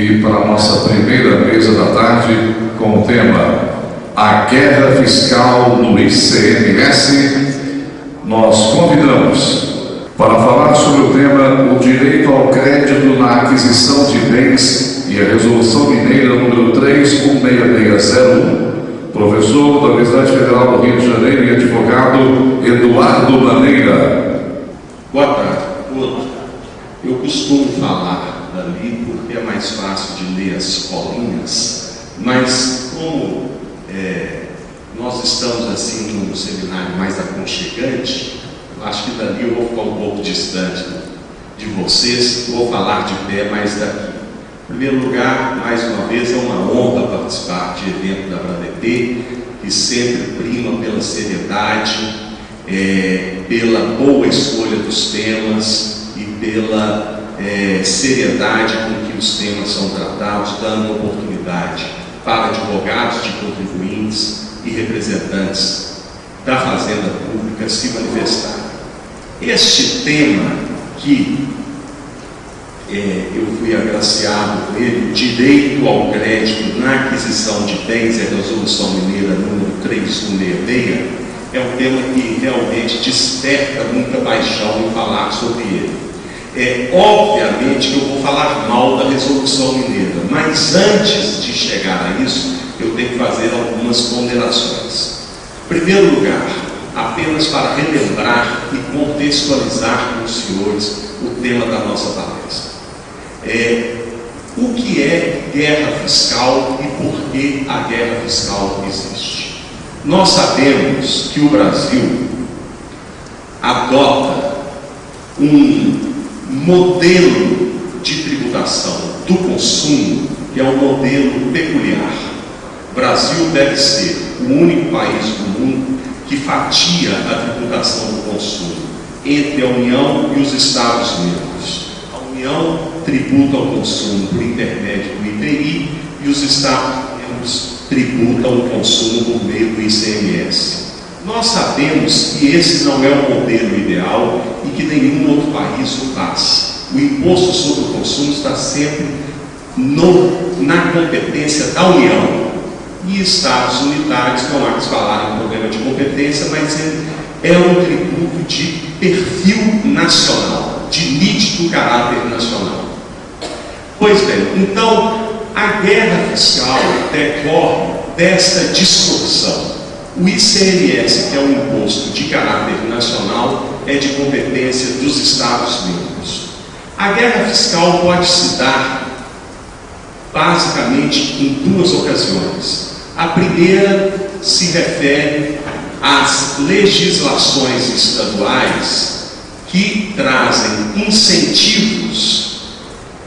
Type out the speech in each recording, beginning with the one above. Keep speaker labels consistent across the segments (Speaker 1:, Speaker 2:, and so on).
Speaker 1: E para a nossa primeira mesa da tarde, com o tema A Guerra Fiscal no ICMS, nós convidamos para falar sobre o tema o direito ao crédito na aquisição de bens e a Resolução Mineira número 316601, professor da Universidade Federal do Rio de Janeiro e advogado Eduardo Maneira.
Speaker 2: Boa tarde a todos. Eu costumo falar dali porque é mais fácil de ler as colinhas, mas como nós estamos assim num seminário mais aconchegante, acho que dali eu vou ficar um pouco distante de vocês, vou falar de pé mais daqui. Em primeiro lugar, mais uma vez, é uma honra participar de evento da Bradet, que sempre prima pela seriedade, pela boa escolha dos temas e pela seriedade com que os temas são tratados, dando oportunidade para advogados de contribuintes e representantes da Fazenda Pública se manifestarem. Este tema que eu fui agraciado com ele, direito ao crédito na aquisição de bens e a Resolução Mineira número 3166, é um tema que realmente desperta muita paixão em falar sobre ele. Obviamente que eu vou falar mal da Resolução Mineira, mas antes de chegar a isso, eu tenho que fazer algumas ponderações. Em primeiro lugar, apenas para relembrar e contextualizar com os senhores o tema da nossa palestra. O que é guerra fiscal e por que a guerra fiscal existe? Nós sabemos que o Brasil adota um modelo de tributação do consumo que é um modelo peculiar. O Brasil deve ser o único país do mundo que fatia a tributação do consumo entre a União e os Estados-membros. A União tributa o consumo por intermédio do IPI e os Estados-membros tributam o consumo por meio do ICMS. Nós sabemos que esse não é o modelo ideal e que nenhum outro país o faz. O imposto sobre o consumo está sempre na competência da União. E estados unitários, não há que falar em problema de competência, mas é um tributo de perfil nacional, de nítido caráter nacional. Pois bem, então a guerra fiscal decorre desta distorção. O ICMS, que é um imposto de caráter nacional, é de competência dos Estados-membros. A guerra fiscal pode se dar basicamente em duas ocasiões. A primeira se refere às legislações estaduais que trazem incentivos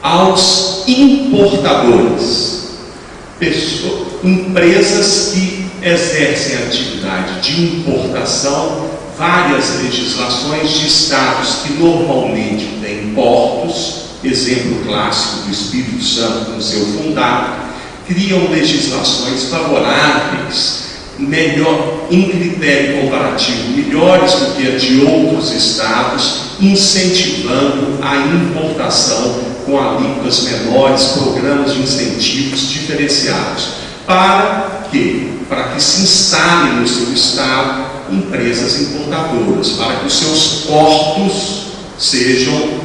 Speaker 2: aos importadores, empresas que exercem atividade de importação, várias legislações de estados que normalmente têm portos, exemplo clássico do Espírito Santo no seu fundado, criam legislações favoráveis, em critério comparativo, melhores do que a de outros estados, incentivando a importação com alíquotas menores, programas de incentivos diferenciados, para que se instalem no seu estado empresas importadoras, para que os seus portos sejam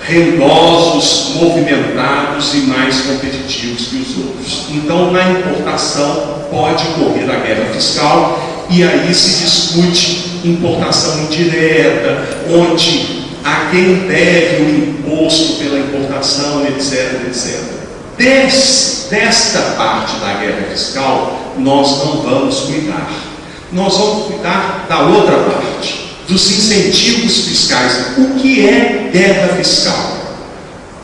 Speaker 2: rendosos, movimentados e mais competitivos que os outros. Então, na importação pode ocorrer a guerra fiscal e aí se discute importação indireta, onde a quem deve o imposto pela importação, etc, etc. Desta parte da guerra fiscal, nós não vamos cuidar. Nós vamos cuidar da outra parte, dos incentivos fiscais. O que é guerra fiscal?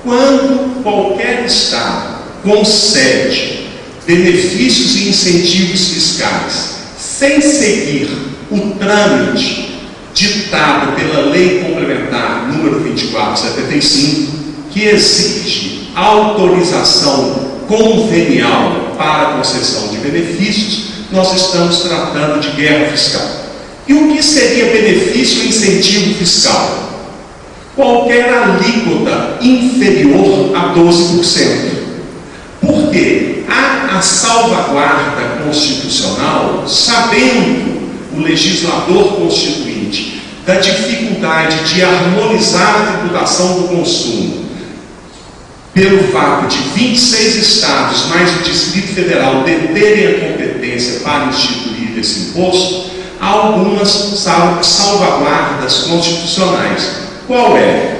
Speaker 2: Quando qualquer estado concede benefícios e incentivos fiscais sem seguir o trâmite ditado pela Lei Complementar número 2475, que exige autorização convenial para a concessão de benefícios, nós estamos tratando de guerra fiscal. E o que seria benefício e incentivo fiscal? qualquer alíquota inferior a 12%. Por quê? Há a salvaguarda constitucional, sabendo o legislador constituinte da dificuldade de harmonizar a tributação do consumo, pelo fato de 26 estados, mais o Distrito Federal, deterem a competência para instituir esse imposto, há algumas salvaguardas constitucionais. Qual é?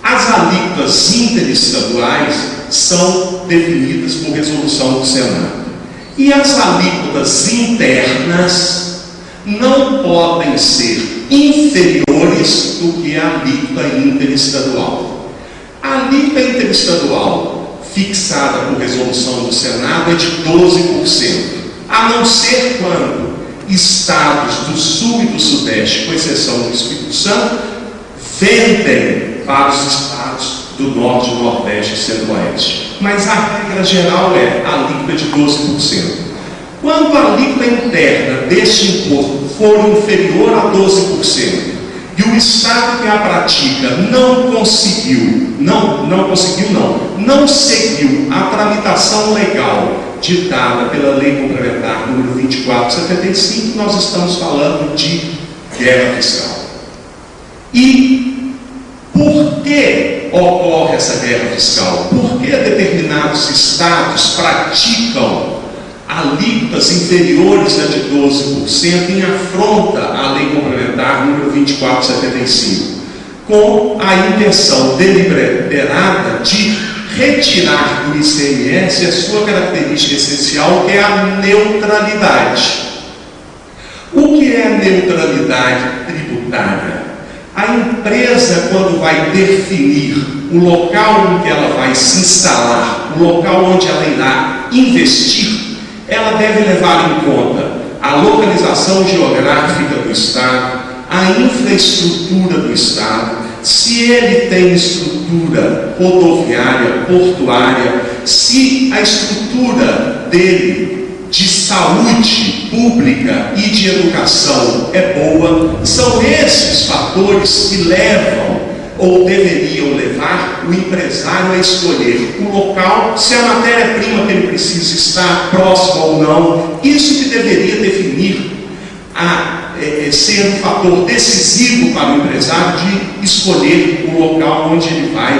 Speaker 2: As alíquotas interestaduais são definidas por resolução do Senado. E as alíquotas internas não podem ser inferiores do que a alíquota interestadual. A alíquota interestadual fixada por resolução do Senado é de 12%, a não ser quando estados do Sul e do Sudeste, com exceção do Espírito Santo, vendem para os estados do Norte, Nordeste e Centro-Oeste. Mas a regra geral é a alíquota de 12%. Quando a alíquota interna deste imposto for inferior a 12%, e o Estado que a pratica não seguiu a tramitação legal ditada pela Lei Complementar número 2475, nós estamos falando de guerra fiscal. E por que ocorre essa guerra fiscal? Por que determinados estados praticam alíquotas inferiores a de 12% em afronta à Lei Complementar número 2475, com a intenção deliberada de retirar do ICMS a sua característica essencial, que é a neutralidade. O que é a neutralidade tributária? A empresa, quando vai definir o local em que ela vai se instalar, o local onde ela irá investir, ela deve levar em conta a localização geográfica do Estado, a infraestrutura do Estado, se ele tem estrutura rodoviária, portuária, se a estrutura dele de saúde pública e de educação é boa. São esses fatores que levam ou deveriam levar o empresário a escolher o local, se a matéria-prima que ele precisa está próxima ou não. Isso que deveria definir, ser um fator decisivo para o empresário de escolher o local onde ele vai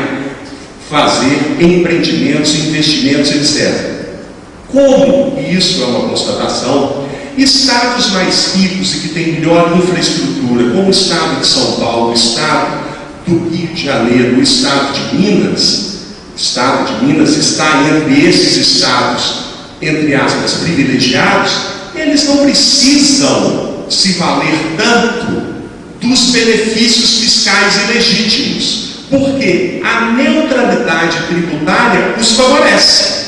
Speaker 2: fazer empreendimentos, investimentos, etc. Como isso é uma constatação, estados mais ricos e que têm melhor infraestrutura, como o estado de São Paulo, o estado do Rio de Janeiro, o estado de Minas, está entre esses estados, entre aspas, privilegiados. Eles não precisam se valer tanto dos benefícios fiscais ilegítimos, porque a neutralidade tributária os favorece.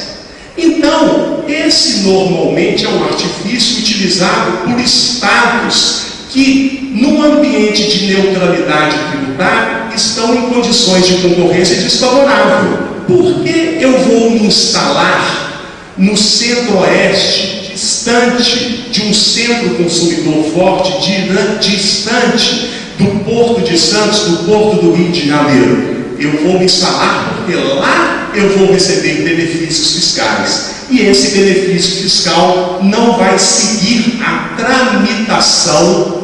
Speaker 2: Então, esse normalmente é um artifício utilizado por estados que, num ambiente de neutralidade tributária, estão em condições de concorrência desfavorável. Por que eu vou me instalar no centro-oeste, distante de um centro consumidor forte, distante do Porto de Santos, do Porto do Rio de Janeiro? Eu vou me instalar porque lá eu vou receber benefícios fiscais. E esse benefício fiscal não vai seguir a tramitação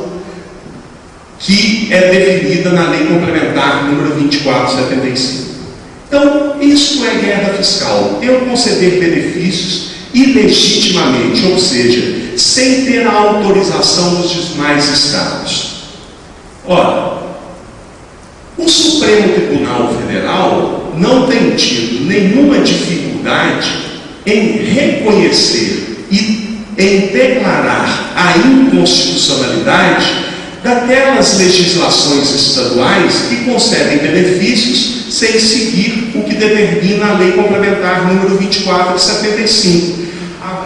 Speaker 2: que é definida na Lei Complementar número 2475. Então, isso é guerra fiscal. Eu conceder benefícios ilegitimamente, ou seja, sem ter a autorização dos demais estados. Ora, o Supremo Tribunal Federal não tem tido nenhuma dificuldade em reconhecer e em declarar a inconstitucionalidade daquelas legislações estaduais que concedem benefícios sem seguir o que determina a Lei Complementar número 2475.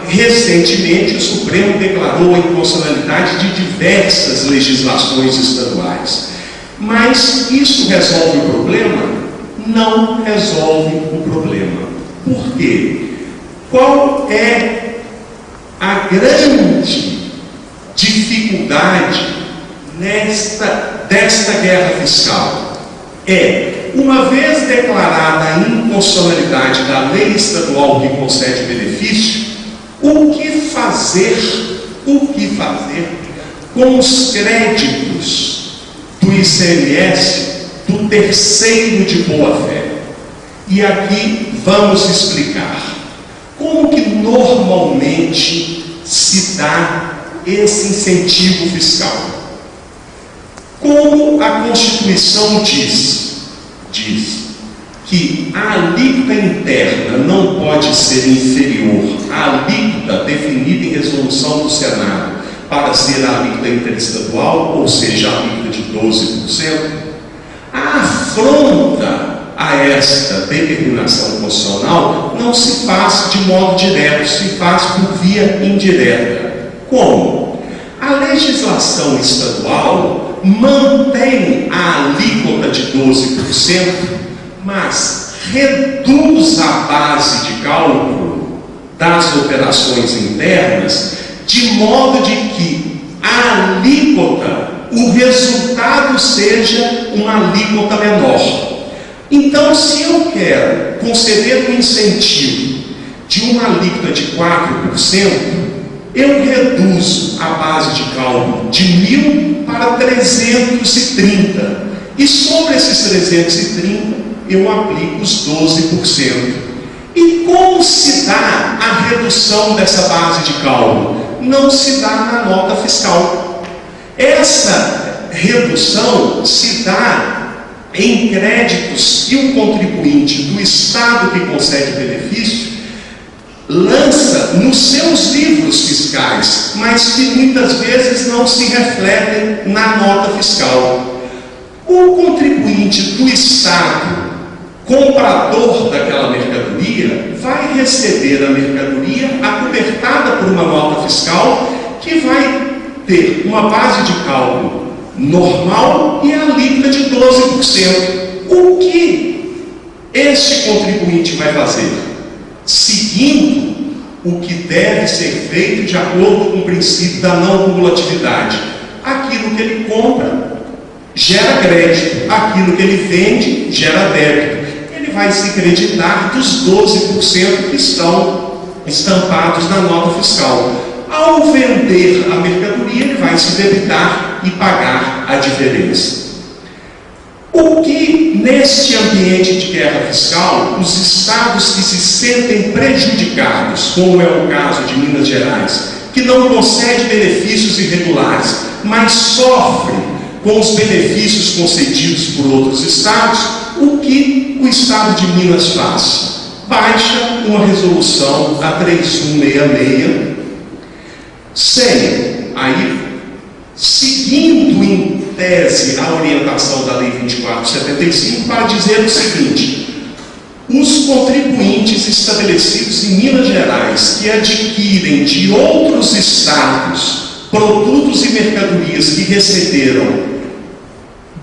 Speaker 2: Recentemente, o Supremo declarou a inconstitucionalidade de diversas legislações estaduais. Mas isso resolve o problema? Não resolve o problema. Por quê? Qual é a grande dificuldade desta guerra fiscal? é, uma vez declarada a inconstitucionalidade da lei estadual que concede benefício, o que fazer com os créditos do ICMS do terceiro de boa-fé? E aqui vamos explicar como que normalmente se dá esse incentivo fiscal. Como a Constituição diz que a alíquota interna não pode ser inferior à alíquota definida em resolução do Senado para ser a alíquota interestadual, ou seja, a alíquota de 12%, a afronta a esta determinação constitucional não se faz de modo direto, se faz por via indireta. Como? A legislação estadual mantém a alíquota de 12%, mas reduz a base de cálculo das operações internas, de modo de que a alíquota, o resultado seja uma alíquota menor. Então, se eu quero conceder um incentivo de uma alíquota de 4%, eu reduzo a base de cálculo de 1.000 para 330. E sobre esses 330, eu aplico os 12%. E como se dá a redução dessa base de cálculo? Não se dá na nota fiscal. Essa redução se dá em créditos que o contribuinte do Estado que concede benefício lança nos seus livros fiscais, mas que muitas vezes não se refletem na nota fiscal. O contribuinte do Estado, comprador daquela mercadoria, vai receber a mercadoria acobertada por uma nota fiscal que vai ter uma base de cálculo normal e a alíquota de 12%. O que este contribuinte vai fazer? Seguindo o que deve ser feito de acordo com o princípio da não cumulatividade. Aquilo que ele compra gera crédito, aquilo que ele vende gera débito. Ele vai se creditar dos 12% que estão estampados na nota fiscal. Ao vender a mercadoria, ele vai se debitar e pagar a diferença. O que, neste ambiente de guerra fiscal, os estados que se sentem prejudicados, como é o caso de Minas Gerais, que não concede benefícios irregulares, mas sofre com os benefícios concedidos por outros estados, o que o estado de Minas faz? Baixa uma resolução, a 3166, seguindo em tese a orientação da Lei 2475, para dizer o seguinte: os contribuintes estabelecidos em Minas Gerais que adquirem de outros estados produtos e mercadorias que receberam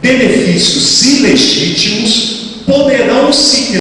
Speaker 2: benefícios ilegítimos poderão se